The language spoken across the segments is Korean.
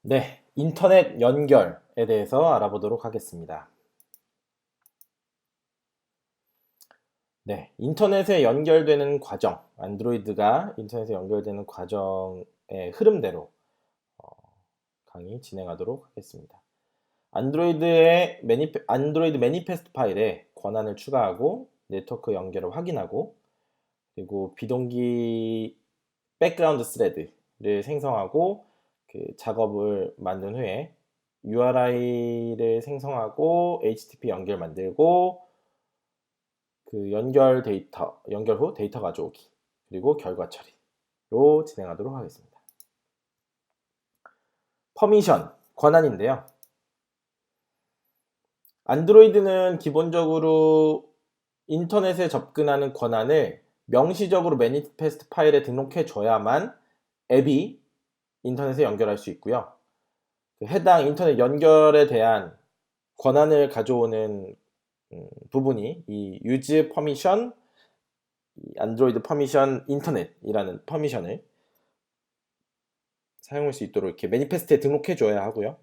네, 인터넷 연결에 대해서 알아보도록 하겠습니다. 네, 인터넷에 연결되는 과정, 안드로이드가 인터넷에 연결되는 과정의 흐름대로 강의 진행하도록 하겠습니다. 안드로이드 매니페스트 파일에 권한을 추가하고 네트워크 연결을 확인하고 그리고 비동기 백그라운드 스레드를 생성하고 그 작업을 만든 후에 URI를 생성하고 HTTP 연결 만들고 그 연결 후 데이터 가져오기 그리고 결과 처리로 진행하도록 하겠습니다. 퍼미션, 권한인데요. 안드로이드는 기본적으로 인터넷에 접근하는 권한을 명시적으로 매니페스트 파일에 등록해 줘야만 앱이 인터넷에 연결할 수 있고요. 해당 인터넷 연결에 대한 권한을 가져오는 부분이 이 use permission, 안드로이드 퍼미션 인터넷이라는 퍼미션을 사용할 수 있도록 이렇게 매니페스트에 등록해 줘야 하고요.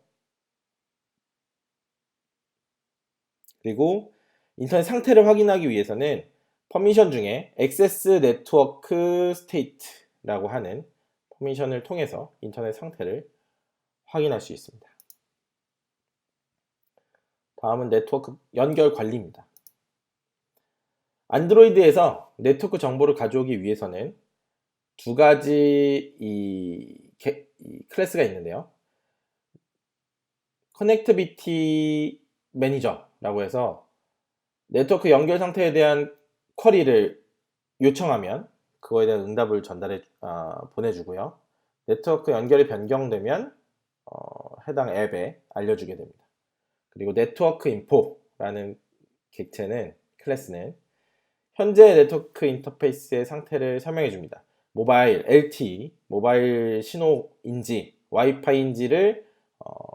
그리고 인터넷 상태를 확인하기 위해서는 퍼미션 중에 액세스 네트워크 스테이트라고 하는 퍼미션을 통해서 인터넷 상태를 확인할 수 있습니다. 다음은 네트워크 연결 관리입니다. 안드로이드에서 네트워크 정보를 가져오기 위해서는 두 가지 이 클래스가 있는데요. 커넥티비티 매니저라고 해서 네트워크 연결 상태에 대한 쿼리를 요청하면 그거에 대한 응답을 보내주고요. 네트워크 연결이 변경되면 해당 앱에 알려주게 됩니다. 그리고 네트워크 인포라는 클래스는 현재 네트워크 인터페이스의 상태를 설명해 줍니다. 모바일, LTE, 모바일 신호인지, 와이파이인지를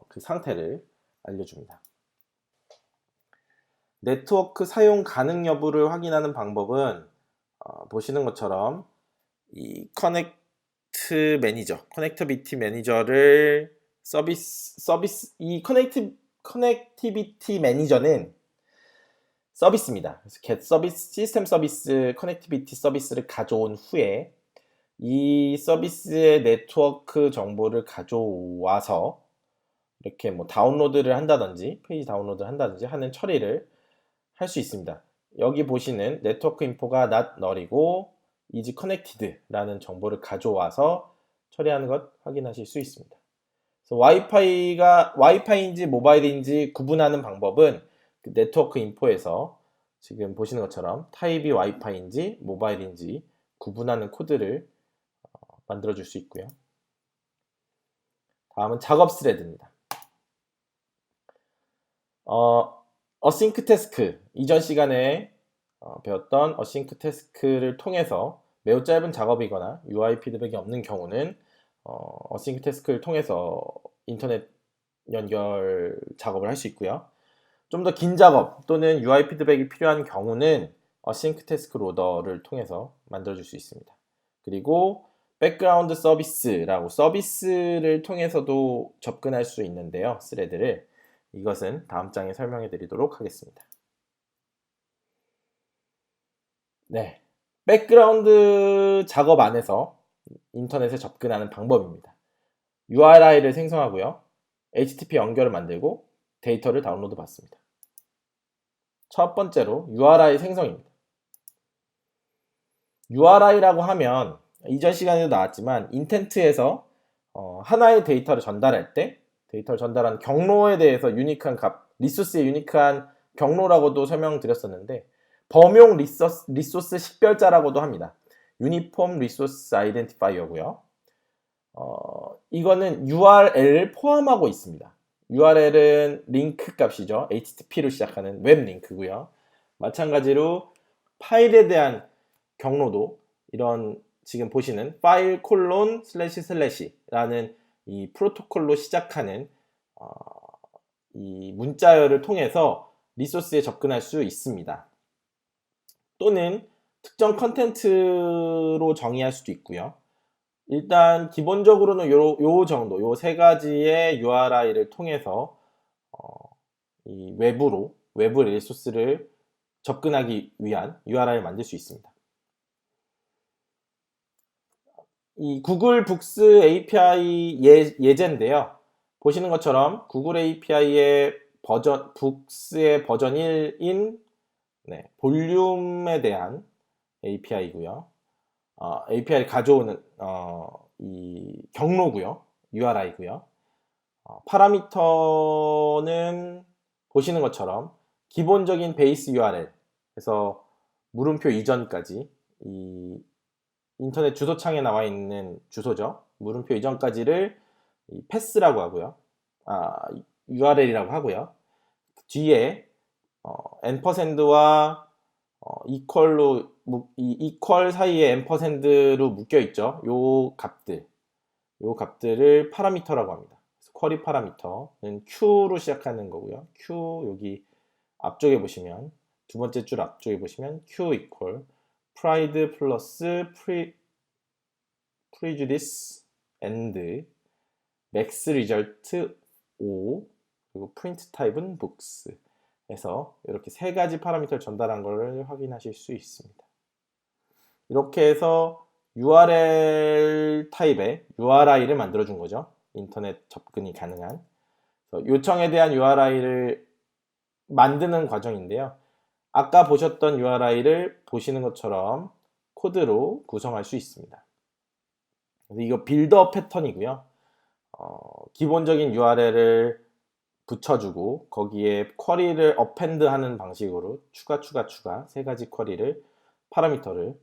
그 상태를 알려줍니다. 네트워크 사용 가능 여부를 확인하는 방법은 보시는 것처럼 이 커넥티비티 매니저를 이 커넥티비티 매니저는 서비스입니다. 그래서 get 서비스, 시스템 서비스, 커넥티비티 서비스를 가져온 후에 이 서비스의 네트워크 정보를 가져와서 이렇게 뭐 다운로드를 한다든지 페이지 다운로드를 한다든지 하는 처리를 할 수 있습니다. 여기 보시는 네트워크 인포가 not null이고 is connected라는 정보를 가져와서 처리하는 것 확인하실 수 있습니다. 그래서 와이파이인지 모바일인지 구분하는 방법은 그 네트워크 인포에서 지금 보시는 것처럼 타입이 와이파이인지 모바일인지 구분하는 코드를 만들어 줄 수 있고요. 다음은 작업 스레드입니다. 어싱크 태스크, 이전 시간에 배웠던 어싱크 태스크를 통해서 매우 짧은 작업이거나 UI 피드백이 없는 경우는 어싱크 태스크를 통해서 인터넷 연결 작업을 할 수 있고요. 좀 더 긴 작업 또는 UI 피드백이 필요한 경우는 어싱크 태스크 로더를 통해서 만들어줄 수 있습니다. 그리고 백그라운드 서비스라고 서비스를 통해서도 접근할 수 있는데요. 스레드를 이것은 다음 장에 설명해 드리도록 하겠습니다. 네, 백그라운드 작업 안에서 인터넷에 접근하는 방법입니다. URI를 생성하고요. HTTP 연결을 만들고 데이터를 다운로드 받습니다. 첫 번째로 URI 생성입니다. URI라고 하면 이전 시간에도 나왔지만 인텐트에서 하나의 데이터를 전달할 때 데이터를 전달하는 경로에 대해서 유니크한 값, 리소스의 유니크한 경로라고도 설명드렸었는데 범용 리소스 식별자라고도 합니다. 유니폼 리소스 아이덴티파이어고요. 이거는 URL을 포함하고 있습니다. URL은 링크 값이죠. HTTP로 시작하는 웹 링크고요. 마찬가지로 파일에 대한 경로도 이런 지금 보시는 파일 콜론 슬래시 슬래시라는 이 프로토콜로 시작하는 이 문자열을 통해서 리소스에 접근할 수 있습니다. 또는 특정 컨텐츠로 정의할 수도 있고요. 일단 기본적으로는 요 정도, 요 세 가지의 URI를 통해서 이 외부 리소스를 접근하기 위한 URI를 만들 수 있습니다. 이 구글 북스 API 예제인데요. 보시는 것처럼 구글 API의 북스의 버전 1인 볼륨에 대한 API고요. API를 가져오는 이 경로고요. URI고요. 파라미터는 보시는 것처럼 기본적인 베이스 URL, 그래서 물음표 이전까지 이 인터넷 주소창에 나와 있는 주소죠. 물음표 이전까지를 패스라고 하고요. URL이라고 하고요. 뒤에 앰퍼샌드와 이퀄로 이 이퀄 사이에 앰퍼샌드로 묶여 있죠. 요 값들을 파라미터라고 합니다. 쿼리 파라미터는 Q로 시작하는 거고요. Q 여기 앞쪽에 보시면 두 번째 줄 앞쪽에 보시면 Q 이퀄 pride 플러스 prejudice and max result O 그리고 print 타입은 books 해서 이렇게 세 가지 파라미터를 전달한 것을 확인하실 수 있습니다. 이렇게 해서 URL 타입의 URI를 만들어 준 거죠. 인터넷 접근이 가능한 요청에 대한 URI를 만드는 과정인데요. 아까 보셨던 URI를 보시는 것처럼 코드로 구성할 수 있습니다. 이거 빌더 패턴이고요. 기본적인 URL을 붙여주고 거기에 쿼리를 어펜드 하는 방식으로 추가 세 가지 쿼리를 파라미터를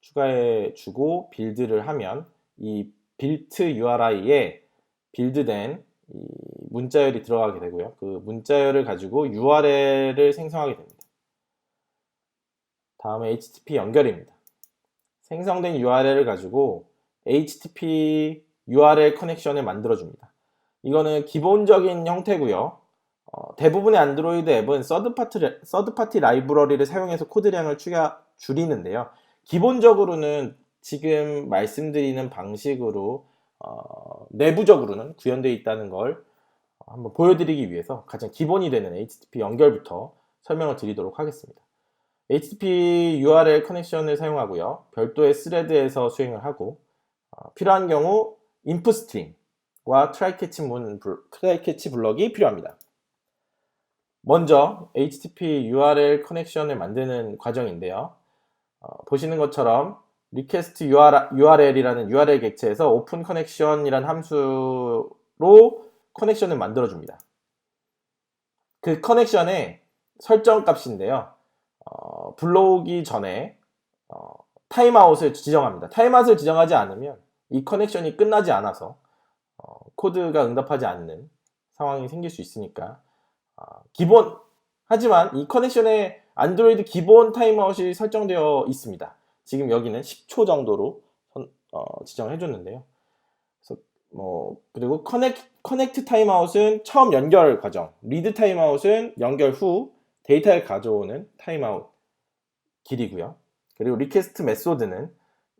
추가해 주고 빌드를 하면 이 빌트 URI에 빌드된 이 문자열이 들어가게 되고요. 그 문자열을 가지고 URL을 생성하게 됩니다. 다음에 HTTP 연결입니다. 생성된 URL을 가지고 HTTP URL 커넥션을 만들어 줍니다. 이거는 기본적인 형태고요. 대부분의 안드로이드 앱은 서드파티 라이브러리를 사용해서 코드량을 줄이는데요. 기본적으로는 지금 말씀드리는 방식으로 내부적으로는 구현되어 있다는 걸 한번 보여드리기 위해서 가장 기본이 되는 HTTP 연결부터 설명을 드리도록 하겠습니다. HTTP URL 커넥션을 사용하고요. 별도의 스레드에서 수행을 하고 필요한 경우 input string과 try-catch 블럭이 필요합니다. 먼저 HTTP URL 커넥션을 만드는 과정인데요. 보시는 것처럼 request URL이라는 URL 객체에서 open connection이라는 함수로 커넥션을 만들어 줍니다. 그 커넥션의 설정 값인데요. 불러오기 전에 타임아웃을 지정합니다. 타임아웃을 지정하지 않으면 이 커넥션이 끝나지 않아서 코드가 응답하지 않는 상황이 생길 수 있으니까 하지만 이 커넥션에 안드로이드 기본 타임아웃이 설정되어 있습니다. 지금 여기는 10초 정도로 지정을 해줬는데요. 그리고 커넥트 타임아웃은 처음 연결 과정, 리드 타임아웃은 연결 후 데이터를 가져오는 타임아웃 길이고요. 그리고 리퀘스트 메소드는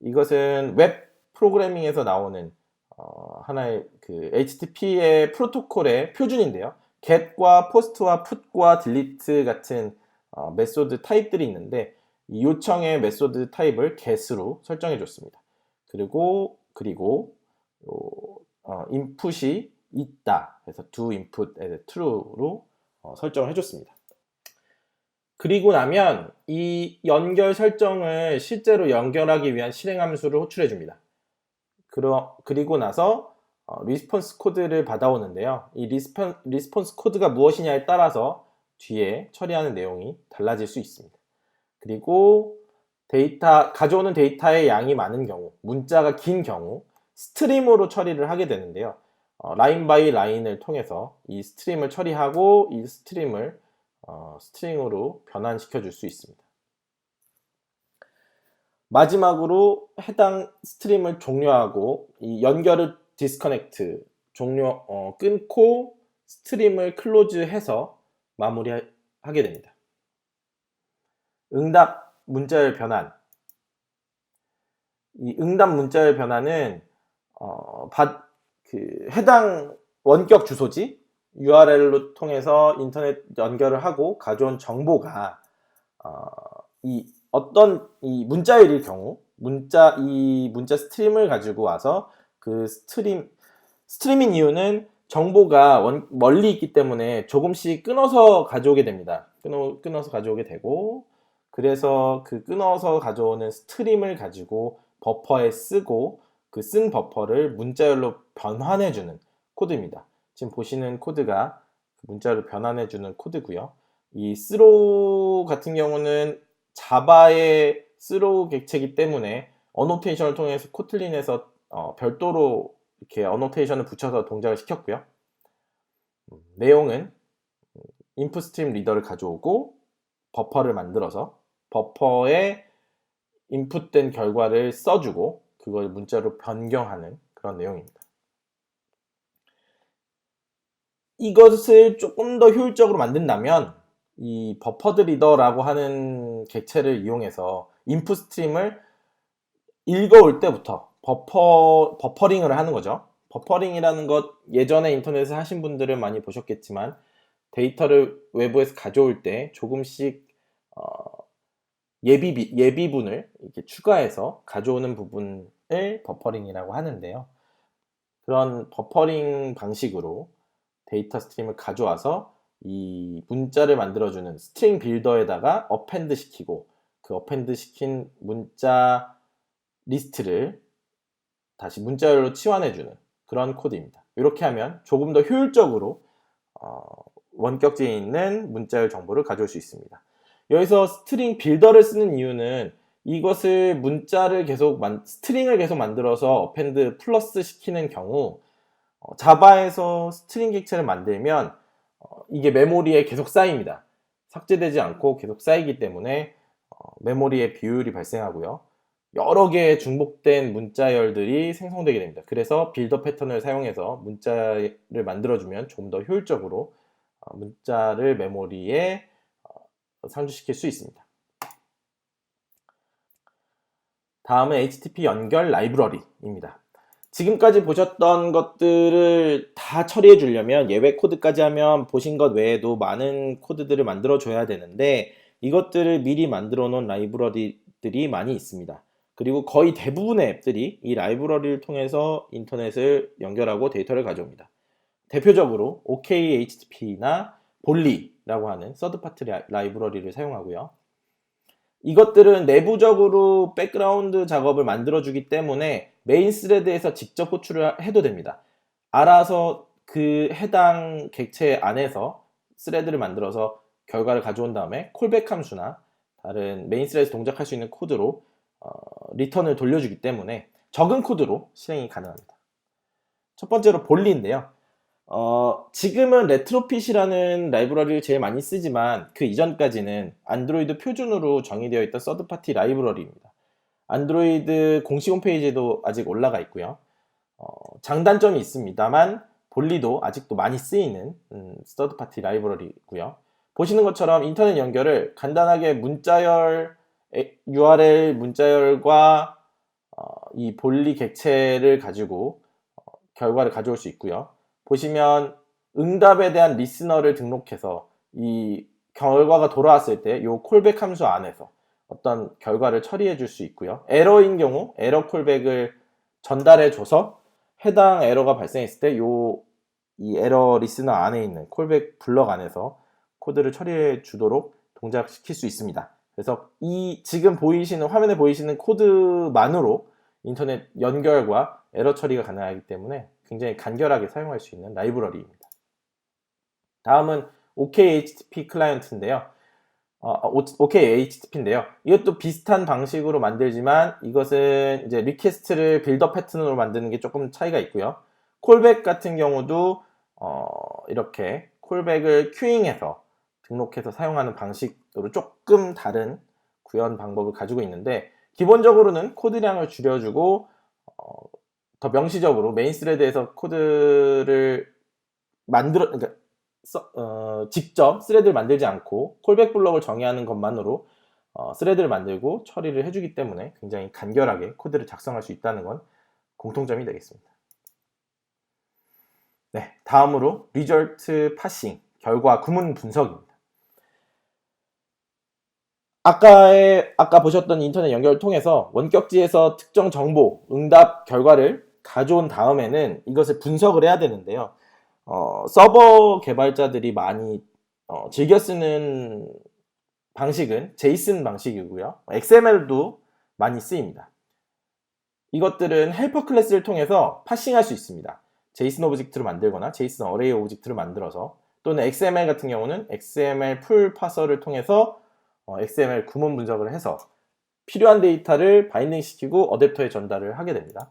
이것은 웹 프로그래밍에서 나오는 하나의 그 HTTP의 프로토콜의 표준인데요. get과 post와 put과 delete 같은 메소드 타입들이 있는데 이 요청의 메소드 타입을 get으로 설정해 줬습니다. 그리고 인풋이 있다. 그래서 do input as true로 설정을 해줬습니다. 그리고 나면 이 연결 설정을 실제로 연결하기 위한 실행 함수를 호출해 줍니다. 그리고 나서 리스폰스 코드를 받아오는데요. 이 리스폰스 코드가 무엇이냐에 따라서 뒤에 처리하는 내용이 달라질 수 있습니다. 그리고 가져오는 데이터의 양이 많은 경우, 문자가 긴 경우 스트림으로 처리를 하게 되는데요. 라인 바이 라인을 통해서 이 스트림을 처리하고 이 스트림을 스트링으로 변환시켜 줄 수 있습니다. 마지막으로 해당 스트림을 종료하고 이 연결을 디스커넥트 끊고 스트림을 클로즈해서 마무리하게 됩니다. 응답 문자열 변환. 이 응답 문자열 변환은 해당 원격 주소지 URL로 통해서 인터넷 연결을 하고 가져온 정보가 이 문자일일 경우 이 문자 스트림을 가지고 와서 그 스트림인 이유는 정보가 멀리 있기 때문에 조금씩 끊어서 가져오게 됩니다. 끊어서 가져오게 되고, 그래서 그 끊어서 가져오는 스트림을 가지고 버퍼에 쓰고 그 쓴 버퍼를 문자열로 변환해주는 코드입니다. 지금 보시는 코드가 문자열로 변환해주는 코드고요. 이 스로우 같은 경우는 자바의 스로우 객체이기 때문에 어노테이션을 통해서 코틀린에서 별도로 이렇게 어노테이션을 붙여서 동작을 시켰고요. 내용은 인풋 스트림 리더를 가져오고 버퍼를 만들어서 버퍼에 인풋된 결과를 써주고 그걸 문자로 변경하는 그런 내용입니다. 이것을 조금 더 효율적으로 만든다면 이 버퍼드 리더라고 하는 객체를 이용해서 인풋 스트림을 읽어올 때부터 버퍼링을 하는 거죠. 버퍼링이라는 것 예전에 인터넷을 하신 분들은 많이 보셨겠지만 데이터를 외부에서 가져올 때 조금씩 예비분을 이렇게 추가해서 가져오는 부분을 버퍼링이라고 하는데요. 그런 버퍼링 방식으로 데이터 스트림을 가져와서 이 문자를 만들어주는 스트링 빌더에다가 어펜드 시키고 그 어펜드 시킨 문자 리스트를 다시 문자열로 치환해주는 그런 코드입니다. 이렇게 하면 조금 더 효율적으로 원격지에 있는 문자열 정보를 가져올 수 있습니다. 여기서 스트링 빌더를 쓰는 이유는 이것을 스트링을 계속 만들어서 어펜드 플러스 시키는 경우 자바에서 스트링 객체를 만들면 이게 메모리에 계속 쌓입니다. 삭제되지 않고 계속 쌓이기 때문에 메모리의 비효율이 발생하고요. 여러 개의 중복된 문자열들이 생성되게 됩니다. 그래서 빌더 패턴을 사용해서 문자를 만들어주면 좀 더 효율적으로 문자를 메모리에 상주시킬 수 있습니다. 다음은 HTTP 연결 라이브러리입니다. 지금까지 보셨던 것들을 다 처리해 주려면 예외 코드까지 하면 보신 것 외에도 많은 코드들을 만들어 줘야 되는데 이것들을 미리 만들어 놓은 라이브러리들이 많이 있습니다. 그리고 거의 대부분의 앱들이 이 라이브러리를 통해서 인터넷을 연결하고 데이터를 가져옵니다. 대표적으로 OKHTTP나 볼리라고 하는 서드파티 라이브러리를 사용하고요. 이것들은 내부적으로 백그라운드 작업을 만들어주기 때문에 메인 스레드에서 직접 호출을 해도 됩니다. 알아서 그 해당 객체 안에서 스레드를 만들어서 결과를 가져온 다음에 콜백 함수나 다른 메인 스레드에서 동작할 수 있는 코드로 리턴을 돌려주기 때문에 적은 코드로 실행이 가능합니다. 첫 번째로 볼리인데요. 지금은 레트로핏이라는 라이브러리를 제일 많이 쓰지만 그 이전까지는 안드로이드 표준으로 정의되어 있던 서드파티 라이브러리입니다. 안드로이드 공식 홈페이지에도 아직 올라가 있고요. 장단점이 있습니다만 볼리도 아직도 많이 쓰이는 서드파티 라이브러리고요. 보시는 것처럼 인터넷 연결을 간단하게 문자열 URL 문자열과 이 볼리 객체를 가지고 결과를 가져올 수 있고요. 보시면 응답에 대한 리스너를 등록해서 이 결과가 돌아왔을 때 이 콜백 함수 안에서 어떤 결과를 처리해 줄 수 있고요. 에러인 경우 에러 콜백을 전달해 줘서 해당 에러가 발생했을 때 이 에러 리스너 안에 있는 콜백 블럭 안에서 코드를 처리해 주도록 동작시킬 수 있습니다. 그래서 이 지금 화면에 보이시는 코드만으로 인터넷 연결과 에러 처리가 가능하기 때문에 굉장히 간결하게 사용할 수 있는 라이브러리입니다. 다음은 OKHTTP 클라이언트인데요. OKHTTP인데요. 이것도 비슷한 방식으로 만들지만 이것은 이제 리퀘스트를 빌더 패턴으로 만드는 게 조금 차이가 있고요. 콜백 같은 경우도 이렇게 콜백을 큐잉해서 등록해서 사용하는 방식으로 조금 다른 구현 방법을 가지고 있는데 기본적으로는 코드량을 줄여주고 더 명시적으로 메인 스레드에서 코드를 직접 스레드를 만들지 않고 콜백 블럭을 정의하는 것만으로 스레드를 만들고 처리를 해주기 때문에 굉장히 간결하게 코드를 작성할 수 있다는 건 공통점이 되겠습니다. 네, 다음으로 리절트 파싱, 결과 구문 분석입니다. 아까 보셨던 인터넷 연결을 통해서 원격지에서 특정 정보, 응답 결과를 가져온 다음에는 이것을 분석을 해야 되는데요. 서버 개발자들이 많이 즐겨 쓰는 방식은 제이슨 방식이고요. XML도 많이 쓰입니다. 이것들은 헬퍼 클래스를 통해서 파싱할 수 있습니다. 제이슨 오브젝트로 만들거나 제이슨 어레이 오브젝트를 만들어서, 또는 XML 같은 경우는 XML 풀 파서를 통해서 XML 구문 분석을 해서 필요한 데이터를 바인딩 시키고 어댑터에 전달을 하게 됩니다.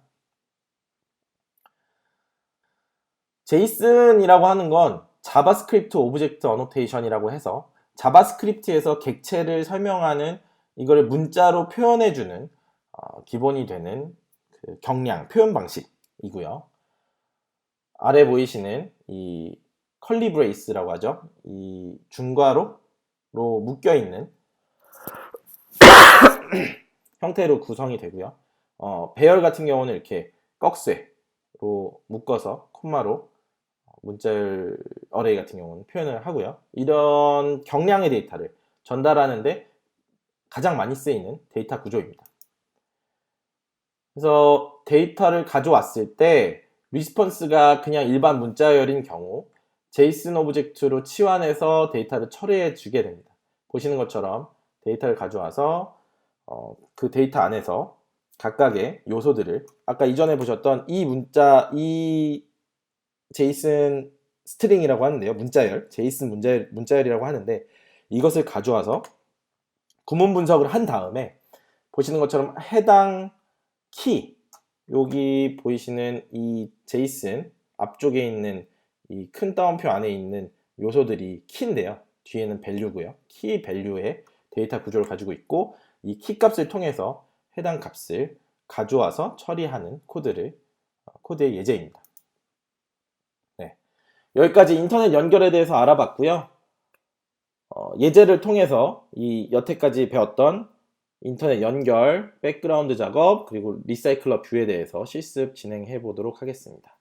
제이슨이라고 하는 건 자바스크립트 오브젝트 어노테이션이라고 해서 자바스크립트에서 객체를 설명하는, 이거를 문자로 표현해주는 기본이 되는 그 경량 표현 방식이고요. 아래 보이시는 이 컬리 브레이스라고 하죠. 이 중괄호로 묶여 있는 형태로 구성이 되고요. 배열 같은 경우는 이렇게 꺽쇠로 묶어서 콤마로 문자열 어레이 같은 경우는 표현을 하고요. 이런 경량의 데이터를 전달하는데 가장 많이 쓰이는 데이터 구조입니다. 그래서 데이터를 가져왔을 때 리스폰스가 그냥 일반 문자열인 경우 제이슨 오브젝트로 치환해서 데이터를 처리해 주게 됩니다. 보시는 것처럼 데이터를 가져와서 그 데이터 안에서 각각의 요소들을, 아까 이전에 보셨던 이 제이슨 스트링이라고 하는데요. 문자열, 제이슨 문자열이라고 하는데, 이것을 가져와서 구문 분석을 한 다음에 보시는 것처럼 해당 키, 여기 보이시는 이 제이슨 앞쪽에 있는 이 큰 따옴표 안에 있는 요소들이 키인데요. 뒤에는 밸류고요. 키 밸류의 데이터 구조를 가지고 있고, 이 키 값을 통해서 해당 값을 가져와서 처리하는 코드의 예제입니다. 네, 여기까지 인터넷 연결에 대해서 알아봤고요. 예제를 통해서 이 여태까지 배웠던 인터넷 연결, 백그라운드 작업, 그리고 리사이클러 뷰에 대해서 실습 진행해 보도록 하겠습니다.